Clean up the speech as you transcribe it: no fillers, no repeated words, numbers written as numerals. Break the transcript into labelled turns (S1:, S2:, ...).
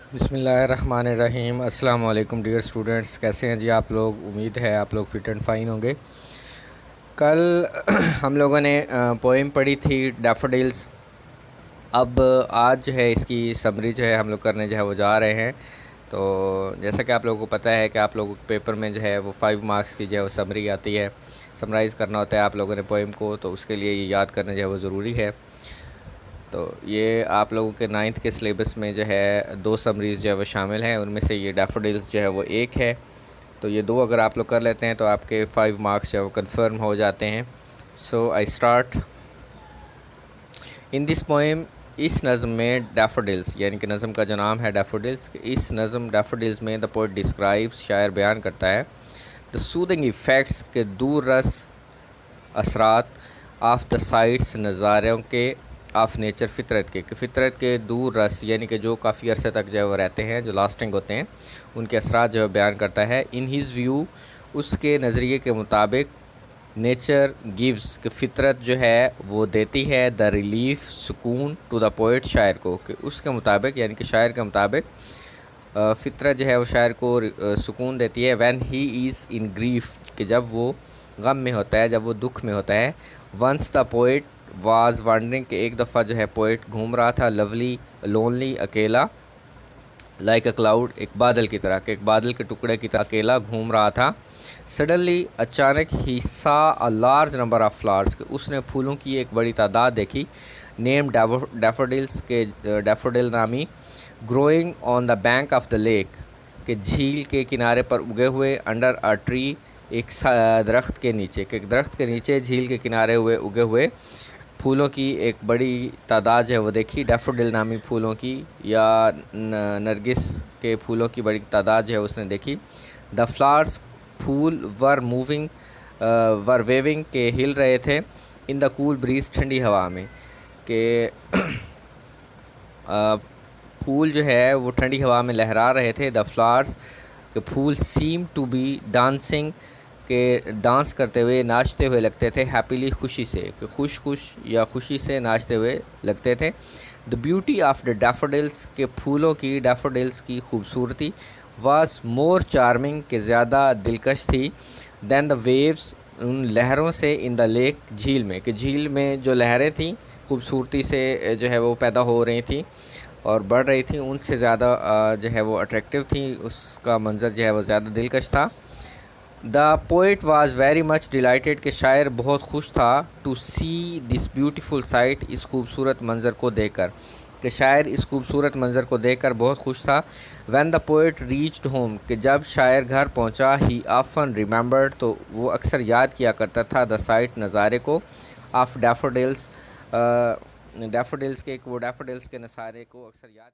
S1: बिस्मिल्लाहिर्रहमानिर्रहीम। अस्सलाम वालेकुम डियर स्टूडेंट्स, कैसे हैं जी आप लोग। उम्मीद है आप लोग फ़िट एंड फाइन होंगे। कल हम लोगों ने पोएम पढ़ी थी डैफोडिल्स। अब आज जो है इसकी समरी जो है हम लोग करने जो है वो जा रहे हैं। तो जैसा कि आप लोगों को पता है कि आप लोगों के पेपर में जो है वो 5 मार्क्स की जो है वो समरी आती है। समराइज़ करना होता है आप लोगों ने पोएम को, तो उसके लिए ये याद करना जो है वो ज़रूरी है। तो ये आप लोगों के 9th के सिलेबस में जो है 2 समरीज़ जो है वो शामिल हैं। उनमें से ये डैफोडिल्स जो है वो एक है। तो ये 2 अगर आप लोग कर लेते हैं तो आपके 5 मार्क्स जो है वो कन्फर्म हो जाते हैं। So I start in this poem. इस नज़म में डैफोडिल्स यानी कि नज़म का जो नाम है डैफोडिल्स, इस नज़म डैफोडिल्स में द पोएट डिस्क्राइब्स, शायर बयान करता है द सूदिंग इफ़ेक्ट्स के दूर रस असरात ऑफ द साइट्स, नज़ारों के ऑफ नेचर, फ़ितरत के दूर रस यानी कि जो काफ़ी अरसे तक जो है वो रहते हैं, जो लास्टिंग होते हैं, उनके असरात जो है बयान करता है। इन हिज़ व्यू, उसके नज़रिए के मुताबिक, नेचर गिव्स कि फ़ितरत जो है वो देती है द रिलीफ़, सुकून, टू द पोइट, शायर को, कि उसके मुताबिक यानी कि शायर के मुताबिक फ़ितरत जो है वो शायर को सुकून देती है। When he is in grief, कि जब वो गम में होता है, जब वो दुख में होता है। Once the poet was wandering, कि एक दफ़ा जो है पोइट घूम रहा था, लवली लोनली, अकेला, लाइक अ क्लाउड, एक बादल की तरह, कि एक बादल के टुकड़े की तरह अकेला घूम रहा था। सडनली, अचानक, ही सा a large number of flowers, कि उसने फूलों की एक बड़ी तादाद देखी। नेम डैफोडिल्स, के डैफोडिल नामी, growing on the bank of the lake, के झील के किनारे पर उगे हुए, अंडर अ ट्री, एक दरख्त के नीचे, के दरख्त के नीचे झील के किनारे हुए उगे हुए फूलों की एक बड़ी तादाद जो है वो देखी। डैफोडिल नामी फूलों की या नरगिस के फूलों की बड़ी तादाद जो है उसने देखी। द फ्लावर्स, फूल, वर मूविंग, वर वेविंग, के हिल रहे थे। इन द कूल ब्रीज, ठंडी हवा में, के फूल जो है वो ठंडी हवा में लहरा रहे थे। द फ्लावर्स, के फूल, सीम टू बी डांसिंग, के डांस करते हुए, नाचते हुए लगते थे। हैप्पीली, खुशी से, कि खुश या खुशी से नाचते हुए लगते थे। The beauty of the daffodils, के फूलों की, डैफोडिल्स की खूबसूरती, वाज मोर चार्मिंग, के ज़्यादा दिलकश थी। दैन द वेव्स, उन लहरों से, इन द लेक, झील में, कि झील में जो लहरें थीं खूबसूरती से जो है वो पैदा हो रही थी और बढ़ रही थी, उनसे ज़्यादा जो है वो अट्रैक्टिव थी, उसका मंज़र जो है वो ज़्यादा दिलकश था। The poet was very much delighted, के शायर बहुत खुश था, to see this beautiful sight, इस खूबसूरत मंज़र को देखकर, कि शायर इस खूबसूरत मंज़र को देखकर बहुत खुश था। When the poet reached home, कि जब शायर घर पहुंचा, ही ऑफन रिमेंबर्ड, तो वो अक्सर याद किया करता था, द साइट, नज़ारे को, ऑफ डैफोडिल्स, डैफोडिल्स के, वो डैफोडिल्स के नज़ारे को अक्सर याद